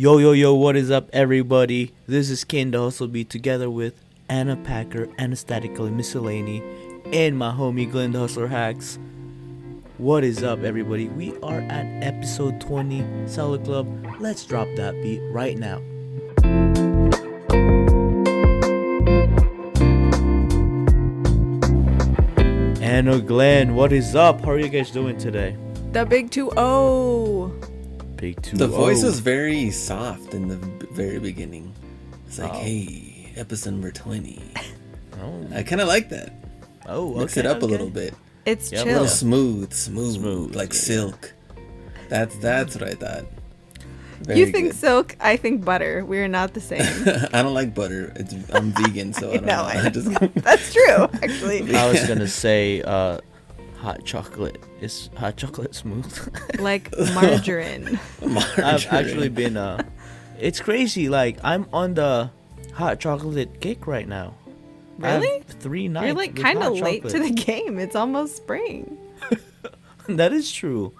Yo, yo, yo, what is up, everybody? This is Ken, the Hustle Bee, together with Anna Packer, Anastatically Miscellany, and my homie Glenn, the Hustler Hacks. What is up, everybody? We are at episode 20, Salad Club. Let's drop that beat right now. Anna, Glenn, what is up? How are you guys doing today? The big 2-0. Big 2-0. The voice was very soft in the very beginning. It's like, hey, episode number 20. Oh. I kind of like that. Oh, okay. Mix it up a little bit. It's Yep. A chill. little smooth, like yeah. silk. That's what I thought. You think silk, I think butter. We're not the same. I don't like butter. I'm vegan, so I don't know. I know. That's true, actually. I was gonna say hot chocolate. Is hot chocolate smooth? Like margarine. I've actually been it's crazy, like I'm on the hot chocolate kick right now. I have Really? 3 nights. You're like with kind hot of late chocolate. to the game. It's almost spring. That is true.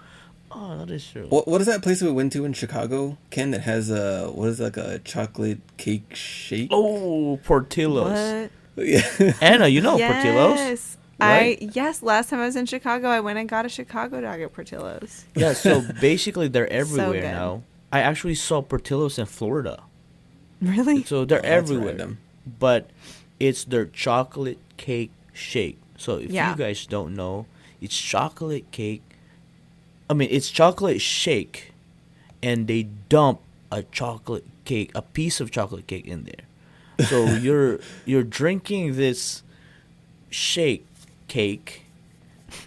Oh, that is true. What is that place we went to in Chicago, Ken, that has like a chocolate cake shake? Oh, Portillo's. What? Yeah. Anna, you know Portillo's? Yes. Right? Yes, last time I was in Chicago, I went and got a Chicago dog at Portillo's. Yeah, so basically they're everywhere good. now. I actually saw Portillo's in Florida. Really? So they're Oh, that's everywhere. random. But it's their chocolate cake shake. So if Yeah. you guys don't know, it's chocolate cake. I mean, it's chocolate shake, and they dump a chocolate cake, a piece of chocolate cake in there. So you're drinking this shake cake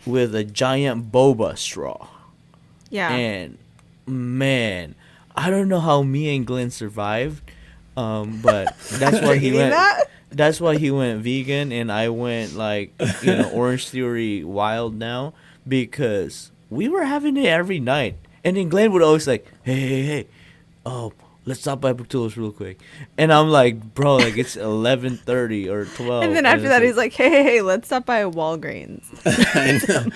with a giant boba straw. Yeah. And man, I don't know how me and Glenn survived, but that's why he Eating went. that? That's why he went vegan, and I went like Orange Theory wild now, because we were having it every night, and then Glenn would always like, hey, oh, let's stop by Portillo's real quick, and I'm like, bro, like it's 11:30 or 12, And then after that, he's like, hey, let's stop by Walgreens. I know.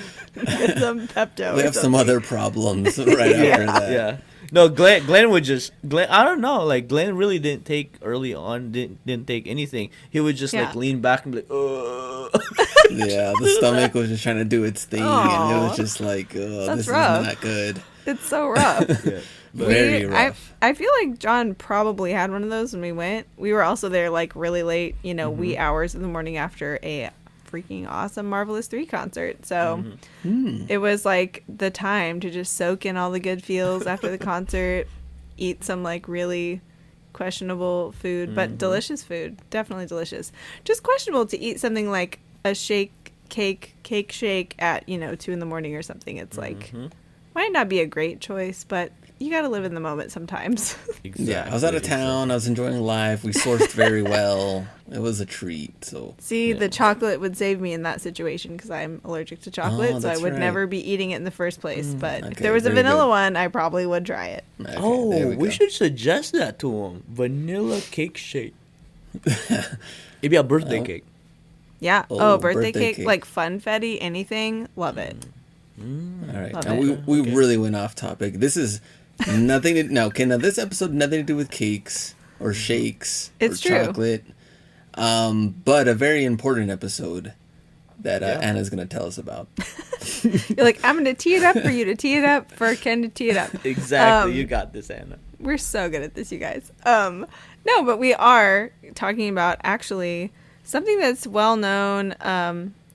Get some Pepto. We or have some something. other problems right after that. Yeah. No, Glenn would just I don't know, like Glenn really didn't take early on, didn't take anything. He would just like Yeah. lean back and be like, ugh. Yeah, the stomach was just trying to do its thing, and it was Aw. just like, oh, That's this rough. is not good. It's so rough. Yeah. Very rough. I feel like John probably had one of those when we went. We were also there like really late, wee hours in the morning after a freaking awesome Marvelous 3 concert. So it was like the time to just soak in all the good feels after the concert, eat some like really questionable food, but delicious food. Definitely delicious. Just questionable to eat something like a cake shake at, 2 in the morning or something. It's like, might not be a great choice, but you got to live in the moment sometimes. Exactly. Yeah, I was out of town. I was enjoying life. We sourced very well. It was a treat. So See, the chocolate would save me in that situation because I'm allergic to chocolate, so I that's would right. never be eating it in the first place. But if okay, there was a very vanilla good. one, I probably would try it. okay, there Oh, we go. should suggest that to him. Vanilla cake shake. Maybe a birthday cake. Yeah. Oh, Oh, birthday birthday cake, cake. like funfetti, anything. Love it. All right, Love now it. we Okay. really went off topic. This is nothing to this episode nothing to do with cakes or shakes It's or true. chocolate, but a very important episode that Yeah. Anna's gonna tell us about. You're like, I'm going to tee it up for you to tee it up for Ken to tee it up. Exactly. You got this, Anna. We're so good at this, you guys. No, but we are talking about actually something that's well known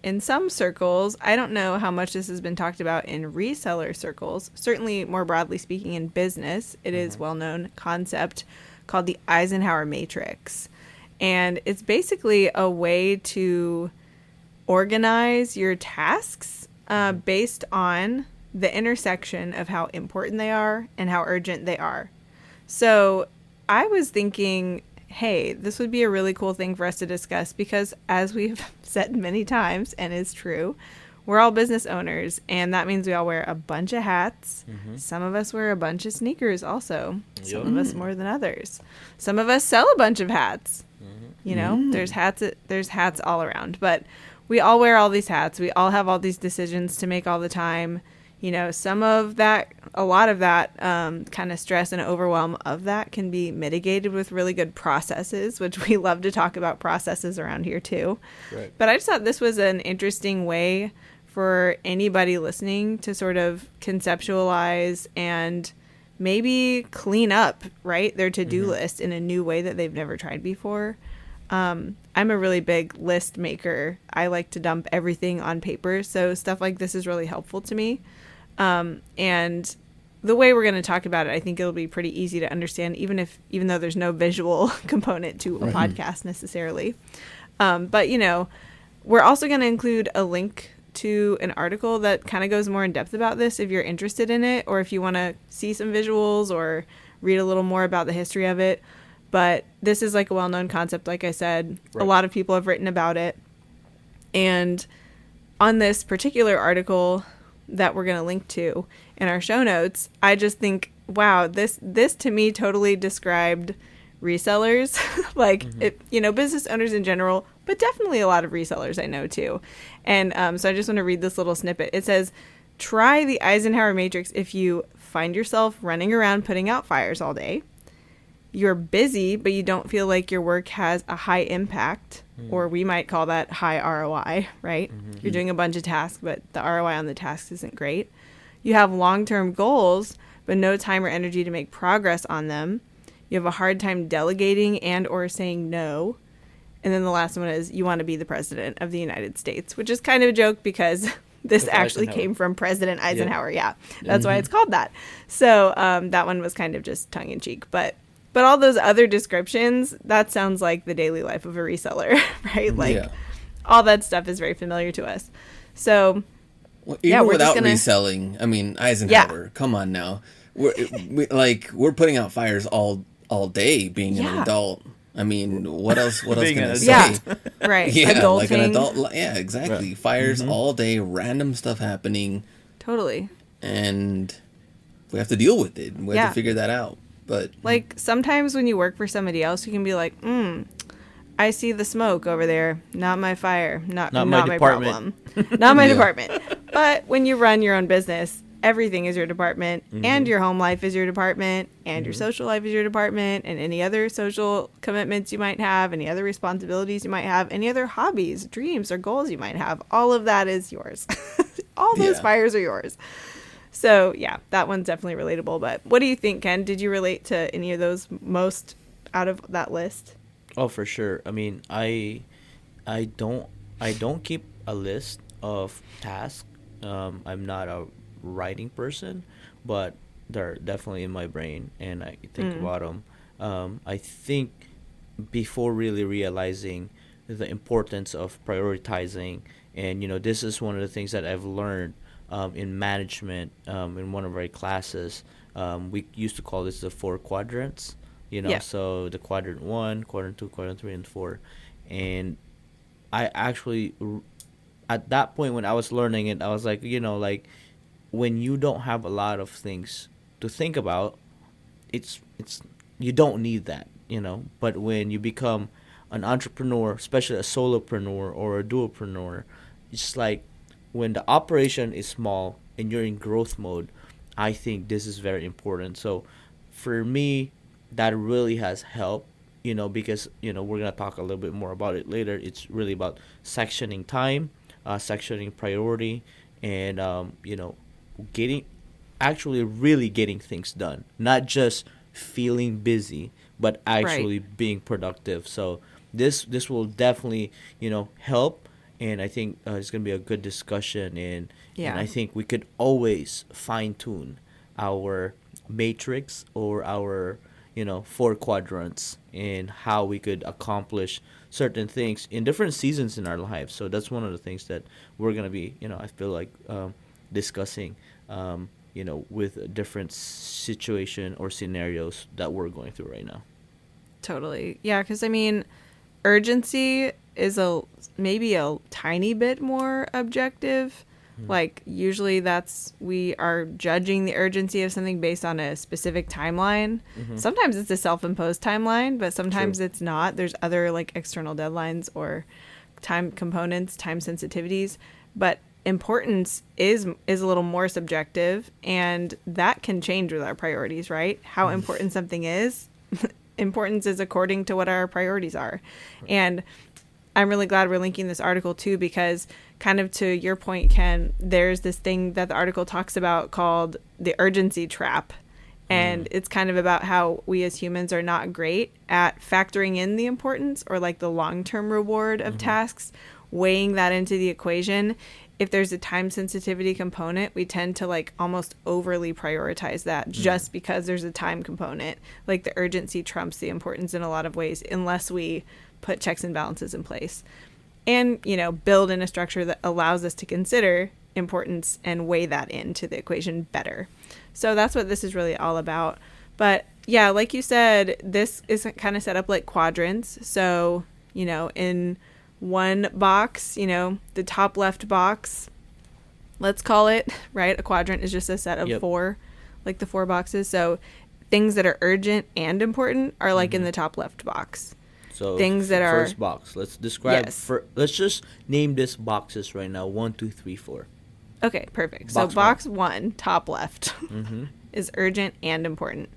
in some circles. I don't know how much this has been talked about in reseller circles. Certainly, more broadly speaking, in business, it is well-known concept called the Eisenhower Matrix. And it's basically a way to organize your tasks based on the intersection of how important they are and how urgent they are. So I was thinking, hey, this would be a really cool thing for us to discuss because, as we've said many times, and is true, we're all business owners, and that means we all wear a bunch of hats. Some of us wear a bunch of sneakers also. Some of us more than others. Some of us sell a bunch of hats. There's hats all around. But we all wear all these hats. We all have all these decisions to make all the time. some of that, a lot of that kind of stress and overwhelm of that can be mitigated with really good processes, which we love to talk about processes around here too. Right. But I just thought this was an interesting way for anybody listening to sort of conceptualize and maybe clean up, right, their to-do list in a new way that they've never tried before. I'm a really big list maker. I like to dump everything on paper, so stuff like this is really helpful to me. And the way we're going to talk about it, I think it'll be pretty easy to understand, even though there's no visual component to a podcast necessarily. But we're also going to include a link to an article that kind of goes more in depth about this if you're interested in it, or if you want to see some visuals or read a little more about the history of it. But this is like a well-known concept, like I said. Right. A lot of people have written about it. And on this particular article that we're going to link to in our show notes, I just think, wow, this to me totally described resellers, like business owners in general, but definitely a lot of resellers I know too. And so I just want to read this little snippet. It says, try the Eisenhower Matrix if you find yourself running around putting out fires all day. You're busy, but you don't feel like your work has a high impact, or we might call that high ROI, right? You're doing a bunch of tasks, but the ROI on the tasks isn't great. You have long-term goals, but no time or energy to make progress on them. You have a hard time delegating and or saying no. And then the last one is you want to be the president of the United States, which is kind of a joke because this actually came from President Eisenhower. Yeah, that's why it's called that. So that one was kind of just tongue-in-cheek, but all those other descriptions, that sounds like the daily life of a reseller, right? Like all that stuff is very familiar to us. So even without reselling, I mean, Eisenhower, come on now. We're putting out fires all day being an adult. I mean, what else can I say? Yeah, right. Yeah, Adulting. like an adult. Yeah, exactly. Right. Fires all day, random stuff happening. Totally. And we have to deal with it. We have to figure that out. But like sometimes when you work for somebody else, you can be like, I see the smoke over there. Not my fire. Not my problem. Not my department. But when you run your own business, everything is your department, and your home life is your department, and your social life is your department, and any other social commitments you might have, any other responsibilities you might have, any other hobbies, dreams, or goals you might have, all of that is yours. All those fires are yours. So, yeah, that one's definitely relatable. But what do you think, Ken? Did you relate to any of those most out of that list? Oh, for sure. I mean, I don't keep a list of tasks. I'm not a writing person, but they're definitely in my brain, and I think about them. I think before really realizing the importance of prioritizing, and this is one of the things that I've learned in management in one of our classes. We used to call this the 4 quadrants, so the quadrant 1, quadrant 2, quadrant 3, and 4. And I actually, at that point when I was learning it, I was like, like when you don't have a lot of things to think about, it's you don't need that, but when you become an entrepreneur, especially a solopreneur or a duopreneur, it's like when the operation is small and you're in growth mode, I think this is very important. So for me, that really has helped, because, we're going to talk a little bit more about it later. It's really about sectioning time, sectioning priority, and, really getting things done. Not just feeling busy, but actually being productive. So this will definitely, help. And I think it's going to be a good discussion. And I think we could always fine-tune our matrix or our, 4 quadrants and how we could accomplish certain things in different seasons in our lives. So that's one of the things that we're going to be, I feel like discussing, with different situation or scenarios that we're going through right now. Totally. Yeah, because, I mean, urgency is maybe a tiny bit more objective. Like usually we are judging the urgency of something based on a specific timeline. Sometimes it's a self-imposed timeline, but sometimes it's not. There's other like external deadlines or time components, time sensitivities. But importance is a little more subjective, and that can change with our priorities, right? How important something is. Importance is according to what our priorities are. And I'm really glad we're linking this article too, because kind of to your point, Ken, there's this thing that the article talks about called the urgency trap. And it's kind of about how we as humans are not great at factoring in the importance or like the long-term reward of tasks, weighing that into the equation. If there's a time sensitivity component, we tend to like almost overly prioritize that just because there's a time component. Like the urgency trumps the importance in a lot of ways, unless we put checks and balances in place and, you know, build in a structure that allows us to consider importance and weigh that into the equation better. So that's what this is really all about. But yeah, like you said, this is kind of set up like quadrants. So, you know, in one box, you know, the top left box, let's call it, right? A quadrant is just a set of four, like the 4 boxes. So things that are urgent and important are like in the top left box. So things that are first box. Let's describe. Let's just name this boxes right now. 1, 2, 3, 4. Okay, perfect. So box 1, top left, is urgent and important.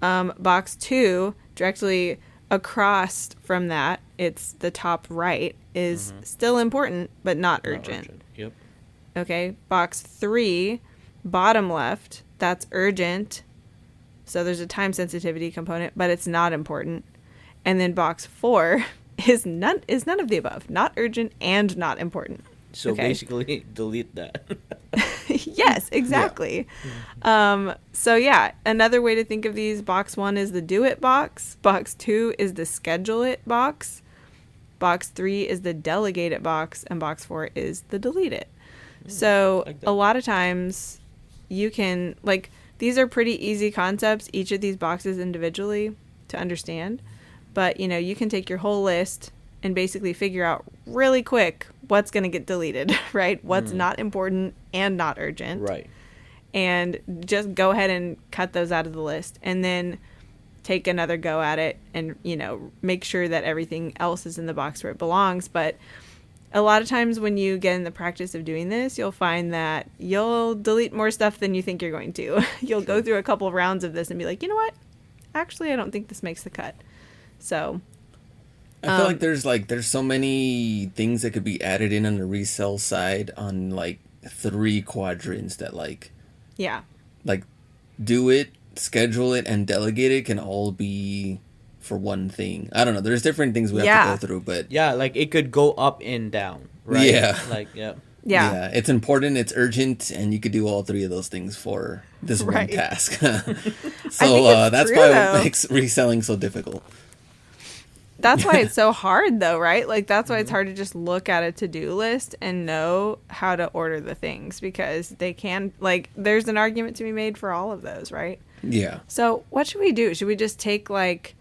Box 2, directly across from that, it's the top right, is still important, but not urgent. Yep. Okay, box 3, bottom left, that's urgent. So there's a time sensitivity component, but it's not important. And then box 4 is none of the above, not urgent and not important. So basically, delete that. Yes, exactly. Yeah. So yeah, another way to think of these, box 1 is the do it box. Box 2 is the schedule it box. Box 3 is the delegate it box. And box 4 is the delete it. So like a lot of times you can, like, these are pretty easy concepts, each of these boxes individually to understand. But, you know, you can take your whole list and basically figure out really quick what's going to get deleted, right? What's not important and not urgent. Right. And just go ahead and cut those out of the list and then take another go at it and, you know, make sure that everything else is in the box where it belongs. But a lot of times when you get in the practice of doing this, you'll find that you'll delete more stuff than you think you're going to. You'll go through a couple of rounds of this and be like, you know what? Actually, I don't think this makes the cut. So I feel like there's so many things that could be added in on the resell side on like 3 quadrants that like do it, schedule it, and delegate it can all be for one thing. I don't know. There's different things we have to go through, but like it could go up and down, right? Yeah. Like Yeah, it's important, it's urgent, and you could do all 3 of those things for this one task. So that's probably what makes reselling so difficult. That's why it's so hard, though, right? Like, that's why it's hard to just look at a to-do list and know how to order the things, because they can, like, there's an argument to be made for all of those, right? Yeah. So what should we do? Should we just take, like,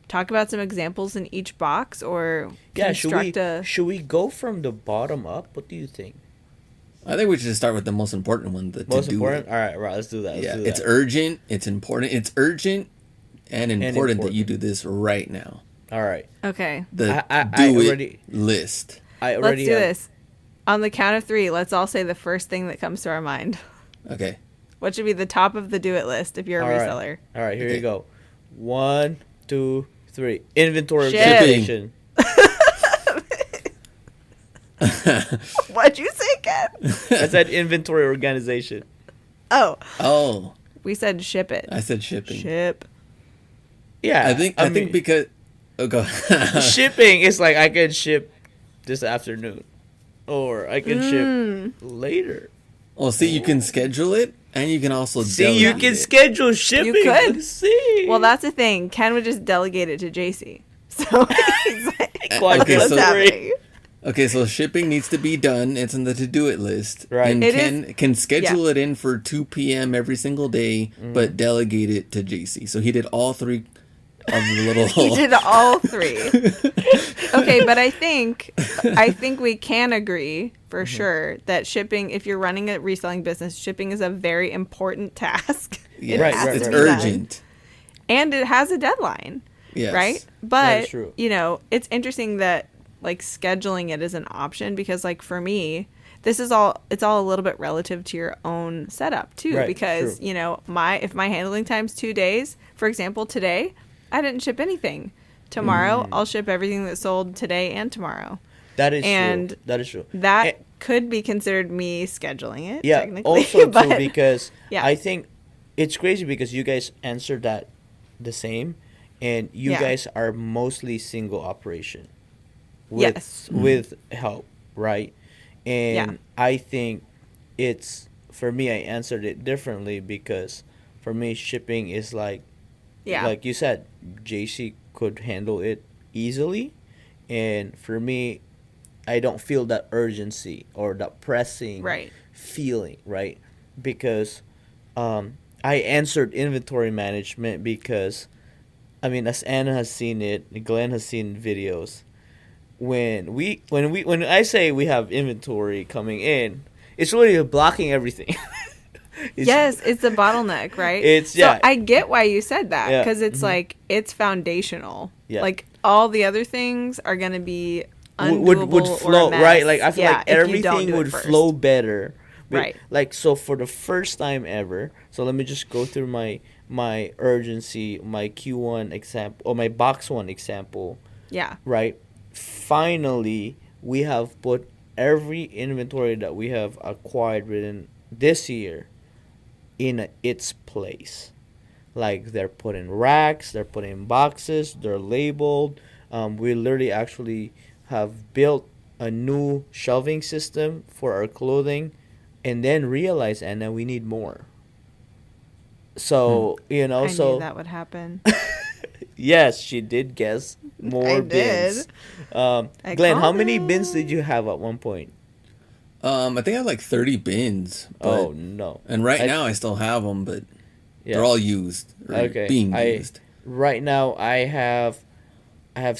talk about some examples in each box, or should we go from the bottom up? What do you think? I think we should just start with the most important one. Most important? All right, let's do that. It's urgent, it's important. It's urgent and important that you do this right now. All right. Okay. The list. Let's do this. On the count of 3, let's all say the first thing that comes to our mind. Okay. What should be the top of the do it list if you're a reseller? All right, here you go. 1, 2, 3. Inventory organization. What'd you say, Ken? I said inventory organization. Oh. We said ship it. I said shipping. Ship. Yeah. I think because shipping is like I could ship this afternoon, or I can ship later. Well, see, you can schedule it, and you can also delegate you can schedule shipping. You could. Let's see. Well, that's the thing. Ken would just delegate it to JC. So he's like, what's happening? Okay, so shipping needs to be done. It's on the to-do-it list. Right. And Ken can schedule it in for 2 p.m. every single day, but delegate it to JC. So he did all 3 of the little... He did all 3. Okay, but I think we can agree for sure that shipping, if you're running a reselling business, shipping is a very important task. Yeah, it's urgent. And it has a deadline. Yes. Right? But, you know, it's interesting that, like, scheduling it is an option, because, like, for me, this is all, it's all a little bit relative to your own setup too, Right, because, true. you know, if my handling time's 2 days, for example, today, I didn't ship anything. Tomorrow, I'll ship everything that sold today and tomorrow. That is And true. That is true. That And- could be considered me scheduling it, yeah, technically. also but, too, because yeah. I think it's crazy because you guys answered that the same, and you Yeah. guys are mostly single operation with Yes. with help, right? And Yeah. I think it's, for me, I answered it differently because for me shipping is like Yeah. like you said, JC could handle it easily, and for me, I don't feel that urgency or that pressing Right. feeling, right? Because I answered inventory management because, I mean, as Anna has seen it, Glenn has seen videos. When I say we have inventory coming in, it's really blocking everything. Yes, it's a bottleneck, right? It's, yeah. So I get why you said that, Yeah. because it's like, it's foundational. Yeah. Like, all the other things are going to be would undoable flow, or a mess. right? Like I feel like if you don't everything do it would first. flow better. Right. Like, so for the first time ever, so let me just go through my urgency, my Q1 example, or my box 1 example, Yeah. right? Finally, we have put every inventory that we have acquired within this year in its place. Like, they're put in racks, they're put in boxes, they're labeled. We literally actually have built a new shelving system for our clothing, and then realized, and then we need more. So, you know, I so knew that would happen. yes, she did guess more I bins. did. I Glenn, how called many it. bins did you have at one point? I think I had like 30 bins. Oh no! And now I still have them, but Yeah. they're all used. Or Okay. being used. Right now I have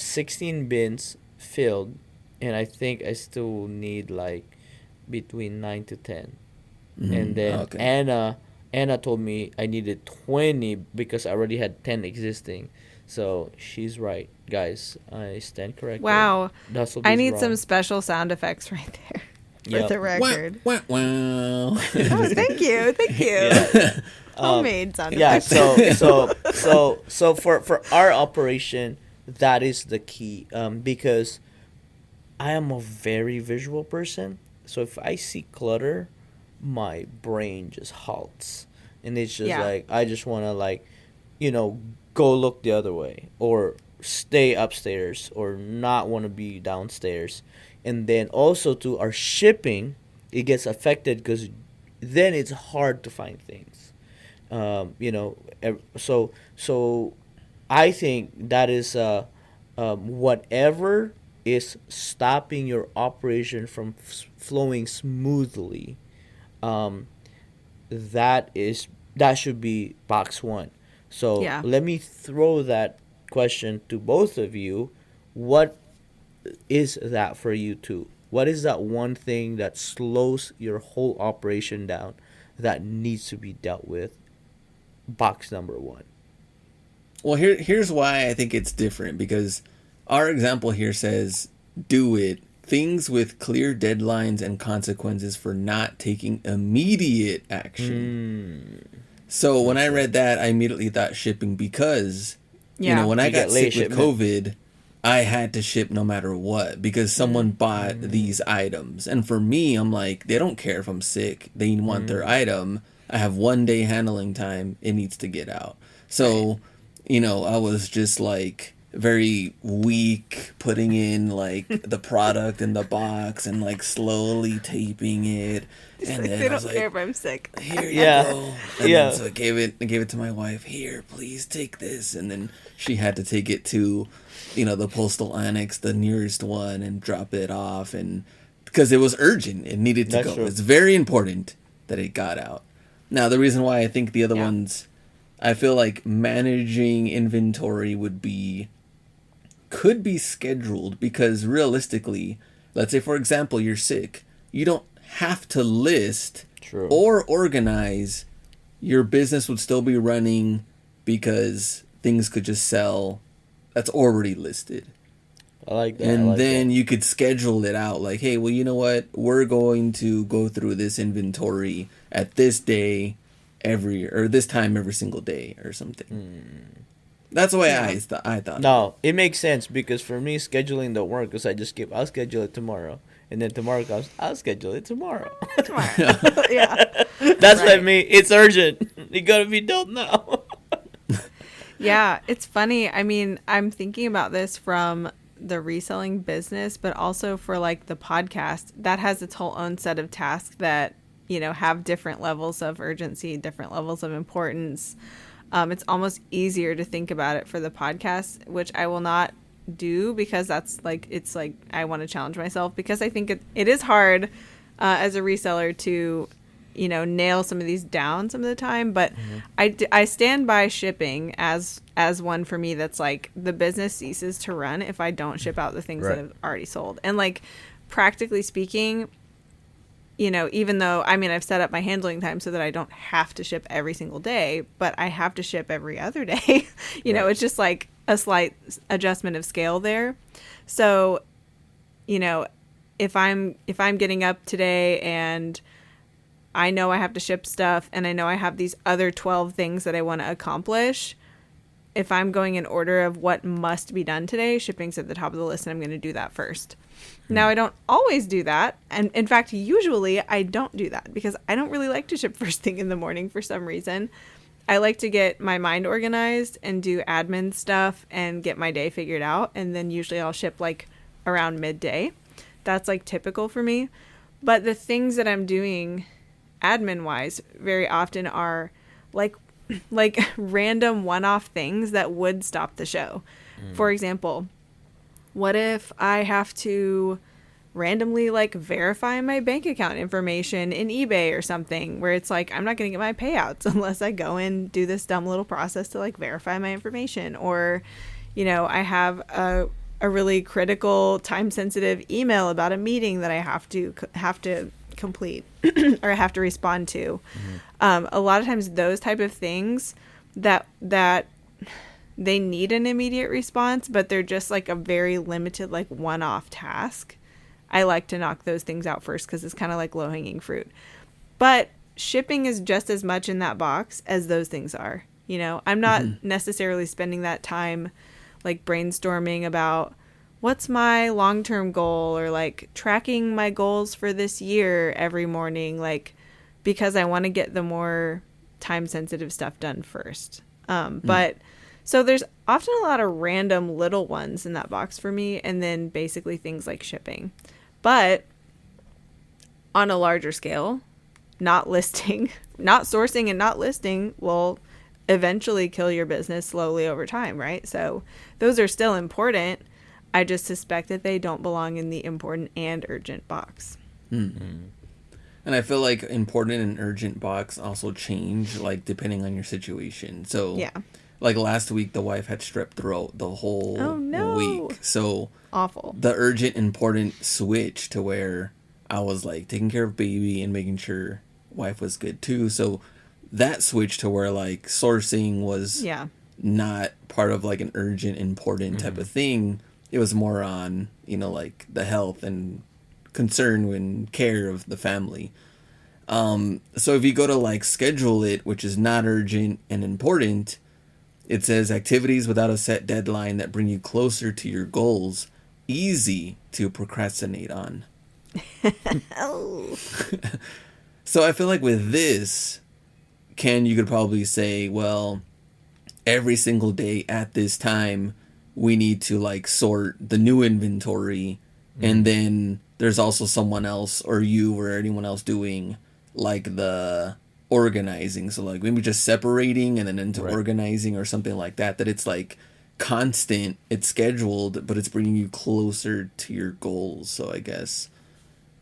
16 bins filled, and I think I still need like between 9 to 10. And then Okay. Anna told me I needed 20 because I already had 10 existing. So she's right, guys. I stand corrected. Wow. That's I need some special sound effects right there for Yep. the record. Wah, wah, wah. Oh, thank you. Thank you. Yeah. Homemade sound Yeah, effects. so for our operation, that is the key, because I am a very visual person. So if I see clutter, my brain just halts, and it's just Yeah. like I just want to, like, go look the other way or stay upstairs or not want to be downstairs. And then also to our shipping, it gets affected because then it's hard to find things. So I think that is whatever is stopping your operation from flowing smoothly. That should be box 1. So Yeah. let me throw that question to both of you. What is that for you too? What is that one thing that slows your whole operation down that needs to be dealt with? Box number 1. Well, here's why I think it's different, because our example here says do it. Things with clear deadlines and consequences for not taking immediate action. So when I read that, I immediately thought shipping because, Yeah. when I You got get late sick with shipment. COVID, I had to ship no matter what because someone bought these items. And for me, I'm like, they don't care if I'm sick. They want their item. I have 1 day handling time. It needs to get out. So, I was just like very weak putting in like the product in the box and like slowly taping it. And then They I was don't care like, if I'm sick. here you Yeah. go. And Yeah. then so I gave it to my wife. Here, please take this. And then she had to take it to, the postal annex, the nearest one, and drop it off. And because it was urgent, it needed to That's go. true. It's very important that it got out. Now, the reason why I think the other Yeah. ones, I feel like managing inventory could be scheduled, because realistically, let's say for example you're sick, you don't have to list True. or organize. Your business would still be running because things could just sell that's already listed. I like that. And I like then that. you could schedule it out like, hey, well, you know what? We're going to go through this inventory at this day this time every single day or something. That's the way I thought. No, it makes sense because for me, scheduling don't work because I just keep, I'll schedule it tomorrow. And then tomorrow comes, I'll schedule it tomorrow. Tomorrow. Yeah. That's what I Right. mean. It's urgent. It gotta be done now. Yeah, it's funny. I mean, I'm thinking about this from the reselling business, but also for like the podcast that has its whole own set of tasks that, you know, have different levels of urgency, different levels of importance. It's almost easier to think about it for the podcast, which I will not do because that's like, it's like, I want to challenge myself because I think it is hard as a reseller to, you know, nail some of these down some of the time, but I stand by shipping as one for me that's like the business ceases to run if I don't ship out the things Right. that have already sold. And like practically speaking, you know, even though I mean I've set up my handling time so that I don't have to ship every single day, but I have to ship every other day. You know, Right. it's just like a slight adjustment of scale there. So, you know, if I'm getting up today and I know I have to ship stuff and I know I have these other 12 things that I want to accomplish, if I'm going in order of what must be done today, shipping's at the top of the list and I'm going to do that first. Now, I don't always do that. And in fact, usually I don't do that because I don't really like to ship first thing in the morning for some reason. I like to get my mind organized and do admin stuff and get my day figured out. And then usually I'll ship like around midday. That's like typical for me. But the things that I'm doing admin wise very often are like random one-off things that would stop the show. For example, what if I have to randomly like verify my bank account information in eBay or something where it's like I'm not going to get my payouts unless I go and do this dumb little process to like verify my information, or you know, I have a really critical time sensitive email about a meeting that I have to complete or I have to respond to. A lot of times those type of things that they need an immediate response, but they're just like a very limited, like one-off task. I like to knock those things out first because it's kind of like low-hanging fruit. But shipping is just as much in that box as those things are. You know, I'm not necessarily spending that time like brainstorming about what's my long-term goal or like tracking my goals for this year every morning, like because I want to get the more time-sensitive stuff done first. But so there's often a lot of random little ones in that box for me, and then basically things like shipping. But on a larger scale, not listing, not sourcing and not listing will eventually kill your business slowly over time, right? So those are still important. I just suspect that they don't belong in the important and urgent box. And I feel like important and urgent box also change like depending on your situation. So Yeah. like last week, the wife had strep throat the whole Oh, no. week. So Awful. the urgent important switch to where I was like taking care of baby and making sure wife was good too. So that switch to where like sourcing was Yeah. not part of like an urgent important type of thing. It was more on, you know, like the health and concern and care of the family. So if you go to like schedule it, which is not urgent and important, it says activities without a set deadline that bring you closer to your goals, easy to procrastinate on. Oh. So I feel like with this, you could probably say, well, every single day at this time, we need to like sort the new inventory. And then there's also someone else or you or anyone else doing like the organizing. So like maybe just separating and then into organizing or something like that, that it's like constant, it's scheduled, but it's bringing you closer to your goals. So I guess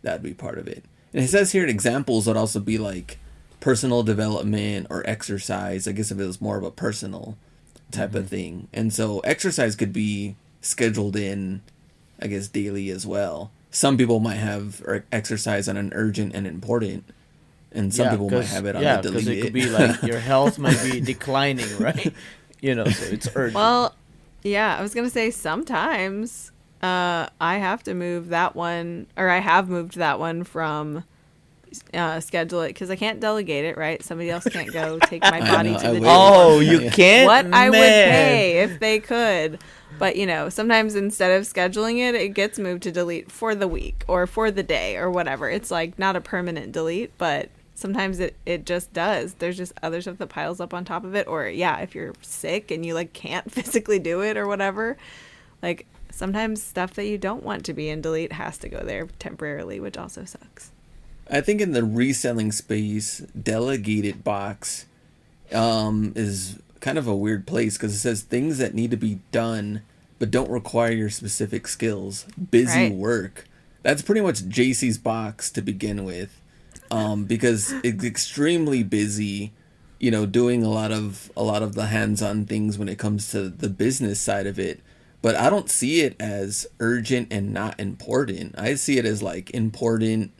that'd be part of it. And it says here examples would also be like personal development or exercise. I guess if it was more of a personal type of thing. And so exercise could be scheduled in, I guess, daily as well. Some people might have exercise on an urgent and important, and some people might have it on a delete. because it could be like your health might be declining, right? You know, so it's urgent. Well, yeah, I was going to say sometimes I have to move that one, or I have moved that one from schedule it because I can't delegate it, right? Somebody else can't go take my body know, to I the wish. Oh, gym. you can't. What I would Man. pay if they could. But, sometimes instead of scheduling it, it gets moved to delete for the week or for the day or whatever. It's like not a permanent delete, but sometimes it just does. There's just other stuff that piles up on top of it. Or, yeah, if you're sick and you like can't physically do it or whatever, like sometimes stuff that you don't want to be in delete has to go there temporarily, which also sucks. I think in the reselling space, delegated box is kind of a weird place because it says things that need to be done but don't require your specific skills. Busy Right. work. That's pretty much JC's box to begin with, because it's extremely busy. Doing a lot of the hands-on things when it comes to the business side of it. But I don't see it as urgent and not important. I see it as like important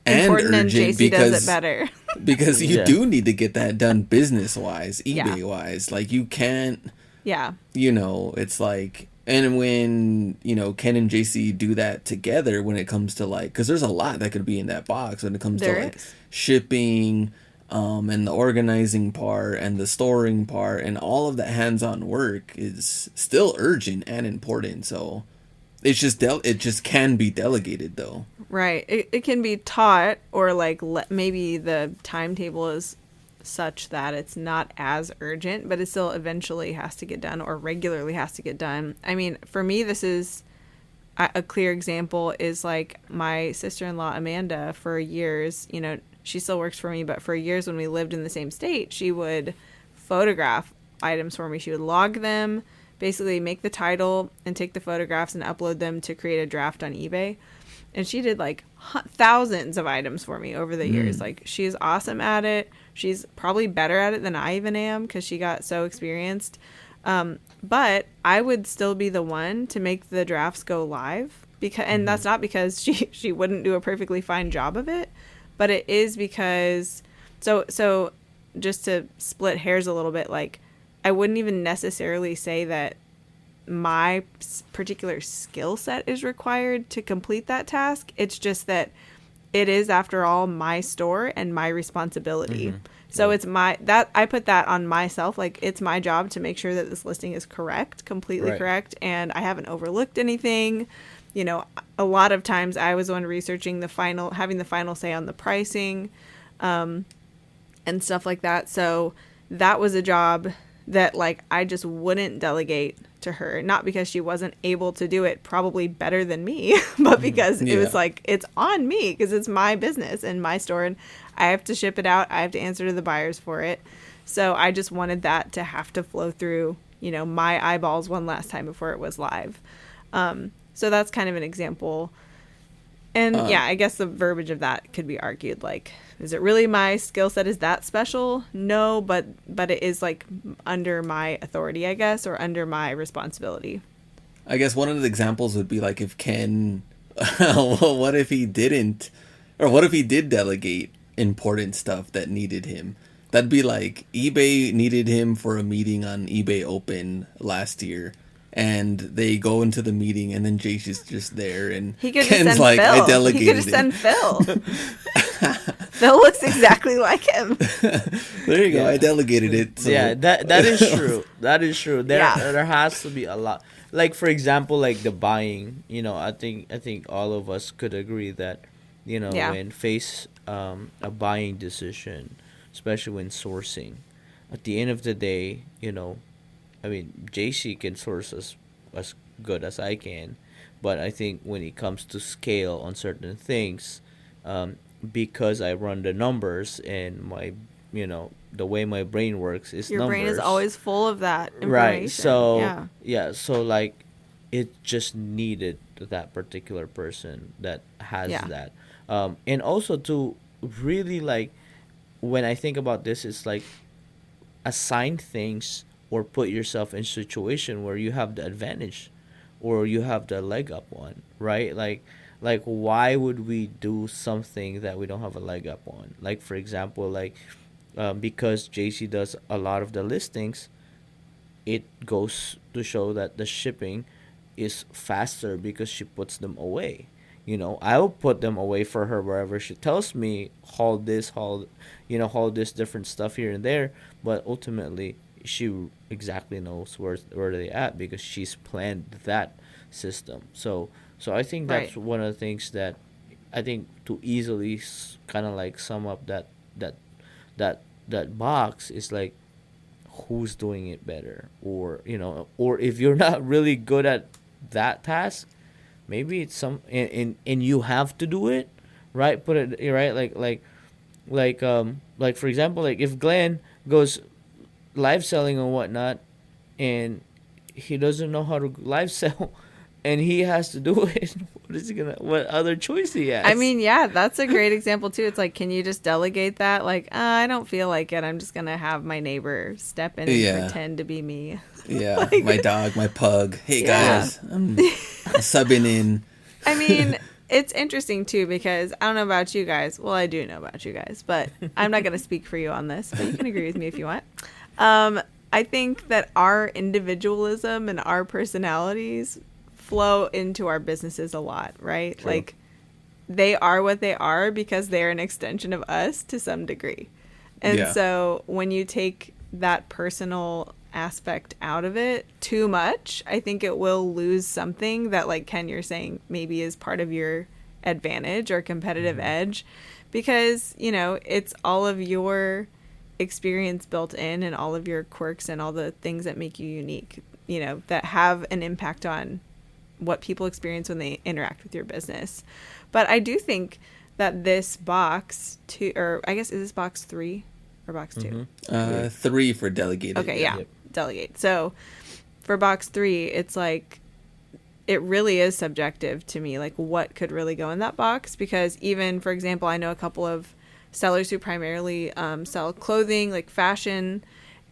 and Important, and urgent JC does because it better. because you Yeah. do need to get that done business wise, Yeah. eBay wise. Like you can't, Yeah. it's like, and when, Ken and JC do that together when it comes to like, because there's a lot that could be in that box when it comes There to like is. shipping, and the organizing part and the storing part and all of that hands-on work is still urgent and important. So it's just it just can be delegated though. Right. It can be taught, or like maybe the timetable is such that it's not as urgent, but it still eventually has to get done or regularly has to get done. I mean, for me, this is a clear example is like my sister-in-law, Amanda, for years, she still works for me, but for years when we lived in the same state, she would photograph items for me. She would log them, basically make the title and take the photographs and upload them to create a draft on eBay. And she did like thousands of items for me over the years. Like she's awesome at it. She's probably better at it than I even am because she got so experienced. But I would still be the one to make the drafts go live and that's not because she wouldn't do a perfectly fine job of it, but it is because so just to split hairs a little bit, like I wouldn't even necessarily say that my particular skill set is required to complete that task. It's just that it is, after all, my store and my responsibility. So it's I put that on myself. Like it's my job to make sure that this listing is correct, completely Right. correct, and I haven't overlooked anything. A lot of times I was the one researching having the final say on the pricing, and stuff like that. So that was a job that like I just wouldn't delegate to her, not because she wasn't able to do it probably better than me, but because it was like it's on me because it's my business and my store and I have to ship it out. I have to answer to the buyers for it. So I just wanted that to have to flow through, my eyeballs one last time before it was live. So that's kind of an example. And yeah, I guess the verbiage of that could be argued. Like, is it really my skill set is that special? No, but it is like under my authority, I guess, or under my responsibility. I guess one of the examples would be like if Ken, well, what if he didn't, or what if he did delegate important stuff that needed him? That'd be like eBay needed him for a meeting on eBay Open last year. And they go into the meeting, and then Jace is just there, and He could Ken's just send like, Phil. I delegated He could just it. send Phil. Phil looks exactly like him. There you go. Yeah. I delegated it. So. Yeah, that is true. That is true. There Yeah. there has to be a lot. Like for example, like the buying. I think all of us could agree that, Yeah. when face a buying decision, especially when sourcing, at the end of the day, I mean, JC can source as good as I can, but I think when it comes to scale on certain things, because I run the numbers and my, the way my brain works is Your numbers. brain is always full of that information. Right. So yeah. so like, it just needed that particular person that has Yeah. that, and also to really like, when I think about this, it's like assign things or put yourself in a situation where you have the advantage or you have the leg up on, right? Like why would we do something that we don't have a leg up on? Like for example, like because JC does a lot of the listings, it goes to show that the shipping is faster because she puts them away. I'll put them away for her wherever she tells me, hold this, hold this different stuff here and there. But ultimately, she exactly knows where they at because she's planned that system. So I think that's Right. one of the things that I think to easily kind of like sum up that that that box is like who's doing it better, or if you're not really good at that task, maybe it's and you have to do it, right? Put it right, like for example, like if Glenn goes live selling or whatnot, and he doesn't know how to live sell, and he has to do it. What other choice he has? I mean, yeah, that's a great example too. It's like, can you just delegate that? Like, I don't feel like it. I'm just gonna have my neighbor step in and Yeah. pretend to be me. Yeah, my dog, my pug. Hey Yeah. guys, I'm subbing in. I mean, it's interesting too because I don't know about you guys. Well, I do know about you guys, but I'm not gonna speak for you on this. But you can agree with me if you want. I think that our individualism and our personalities flow into our businesses a lot, right? True. Like they are what they are because they're an extension of us to some degree. And Yeah. so when you take that personal aspect out of it too much, I think it will lose something that, like Ken, you're saying maybe is part of your advantage or competitive edge, because, it's all of your experience built in and all of your quirks and all the things that make you unique, that have an impact on what people experience when they interact with your business. But I do think that this box two, or I guess, is this box 3 or box 2? 3 for delegated. Okay, yeah. Yep. Delegate. So for box 3, it's like, it really is subjective to me, like what could really go in that box. Because even, for example, I know a couple of sellers who primarily sell clothing, like fashion,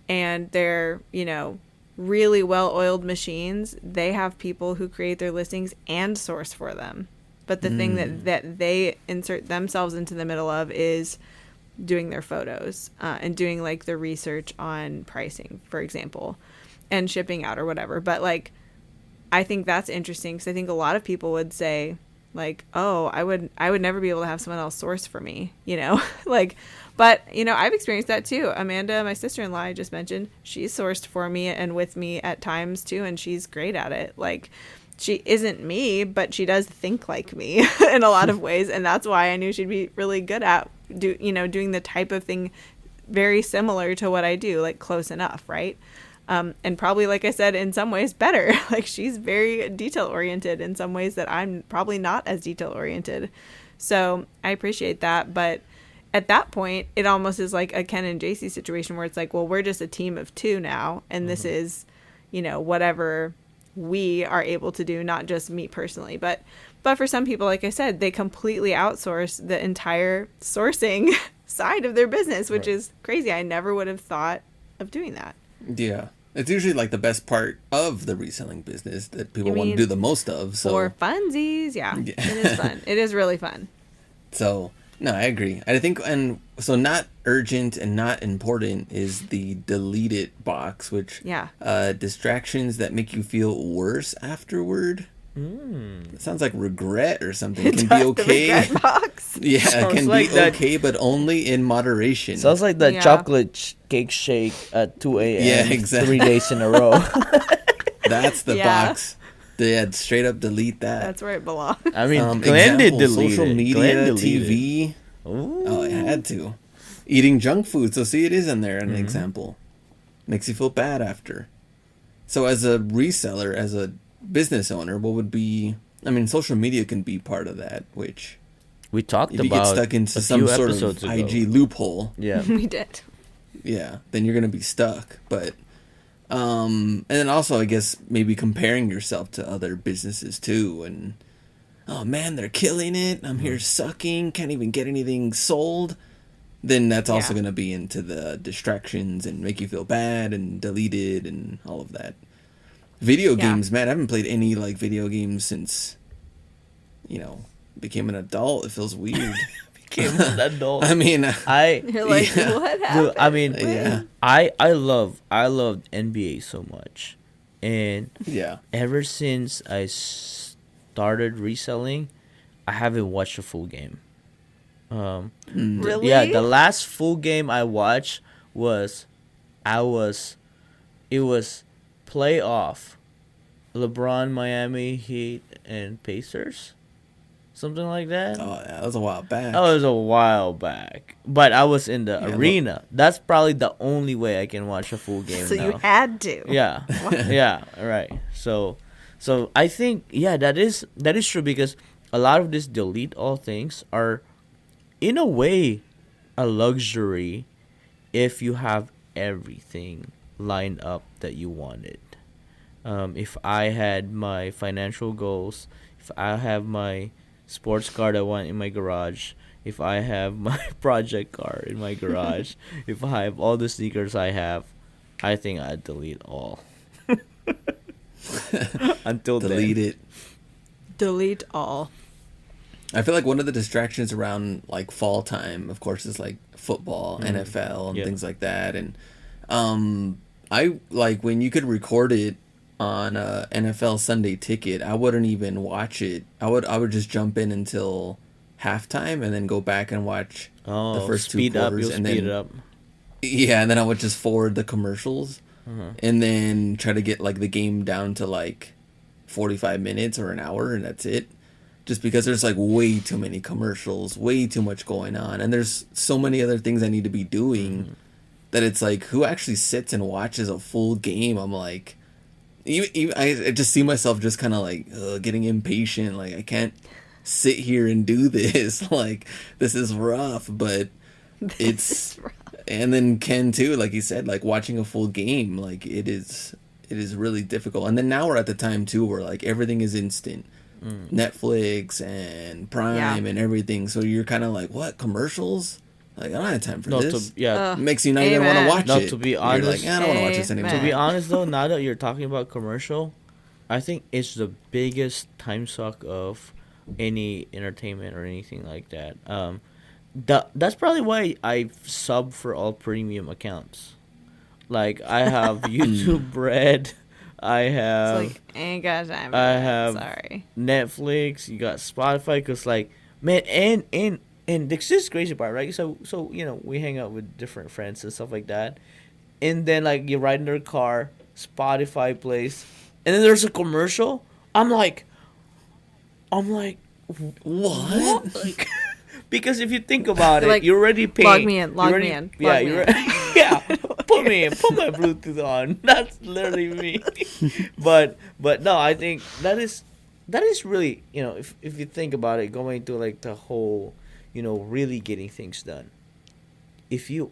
and they're, really well-oiled machines. They have people who create their listings and source for them. But the thing that they insert themselves into the middle of is doing their photos and doing like the research on pricing, for example, and shipping out or whatever. But like, I think that's interesting because I think a lot of people would say like, oh, I would never be able to have someone else source for me, like, but I've experienced that too. Amanda, my sister-in-law, I just mentioned, she's sourced for me and with me at times too, and she's great at it. Like, she isn't me, but she does think like me in a lot of ways, and that's why I knew she'd be really good at doing the type of thing very similar to what I do, like close enough, right? And probably, like I said, in some ways better. Like, she's very detail oriented in some ways that I'm probably not as detail oriented. So I appreciate that. But at that point, it almost is like a Ken and JC situation where it's like, well, we're just a team of 2 now. And this is, whatever we are able to do, not just me personally. But for some people, like I said, they completely outsource the entire sourcing side of their business, which is crazy. I never would have thought of doing that. Yeah. It's usually like the best part of the reselling business that people want to do the most of. So For funsies, yeah. It is fun. It is really fun. So, no, I agree. I think, and so not urgent and not important is the deleted box, which distractions that make you feel worse afterward. It sounds like regret or something. It can be okay. The regret box. Yeah, Sounds it can like be that- okay, but only in moderation. Sounds like the Yeah. chocolate cake shake at 2 a.m. Yeah, exactly. 3 days in a row. That's the Yeah. box. They had straight up delete that. That's where it belongs. I mean, Glenn did example, delete social it. media, Glenn deleted TV. Ooh. Oh, it had to. Eating junk food. So see, it is in there an example. Makes you feel bad after. So as a reseller, as a business owner, what would be? I mean, social media can be part of that. Which We talked if you about get stuck into a some few sort of episodes ago. IG loophole, Yeah. We did. yeah, then you're gonna be stuck. But and then also, I guess maybe comparing yourself to other businesses too, and oh man, they're killing it. I'm here sucking, can't even get anything sold. Then that's also Yeah. going to be into the distractions and make you feel bad and deleted and all of that. Video Yeah. games, man, I haven't played any like video games since, became an adult. It feels weird. Became an adult. I mean, You're like, Yeah. what happened? Dude, I mean, yeah. I loved NBA so much, And Yeah. ever since I started reselling, I haven't watched a full game. Really? Yeah, the last full game I watched was it was playoff LeBron, Miami Heat, and Pacers, something like that. Oh, yeah, that was a while back. That was a while back, but I was in the arena. That's probably the only way I can watch a full game So now. you had to. Yeah, yeah, right. So I think that is true, because a lot of these delete all things are, in a way, a luxury if you have everything lined up that you wanted. If I had my financial goals, if I have my sports car I want in my garage, if I have my project car in my garage, if I have all the sneakers I think I'd delete all. Until Delete then. it. Delete all. I feel like one of the distractions around like fall time, of course, is like football, NFL, and things like that. And I like when you could record it on a NFL Sunday Ticket. I wouldn't even watch it. I would just jump in until halftime and then go back and watch the first two quarters, and speed then it up. yeah, and then I would just forward the commercials, and then try to get like the game down to like 45 minutes or an hour, and that's it. Just because there's like way too many commercials, way too much going on, and there's so many other things I need to be doing that it's like, who actually sits and watches a full game? I'm like, I just see myself just kind of like getting impatient. Like, I can't sit here and do this. Like, this is rough, but it's and then Ken too, like he said, like watching a full game, like it is really difficult. And then now we're at the time too where like everything is instant. Netflix and Prime and everything, so you're kind of like, what, commercials? Like, I don't have time for this. It makes you not even want to watch No, it. to be honest, you're like, I don't want to watch this anymore. To be honest though, now that you're talking about commercial, I think it's the biggest time suck of any entertainment or anything like that. That's probably why I sub for all premium accounts. Like, I have YouTube Red, I have It's like, ain't got time for I that. have Sorry. Netflix, you got Spotify, because like, man, and this is crazy part, right? So you know, we hang out with different friends and stuff like that, and then like you ride in their car, Spotify plays, and then there's a commercial. I'm like, what? Like, because if you think about it, Like, you're already paying. log me in, log me in, Yeah, log me you're in. yeah. Put me in. Put my Bluetooth on. That's literally me. but no, I think that is really, you know, if you think about it, going to like the whole, you know, really getting things done. If you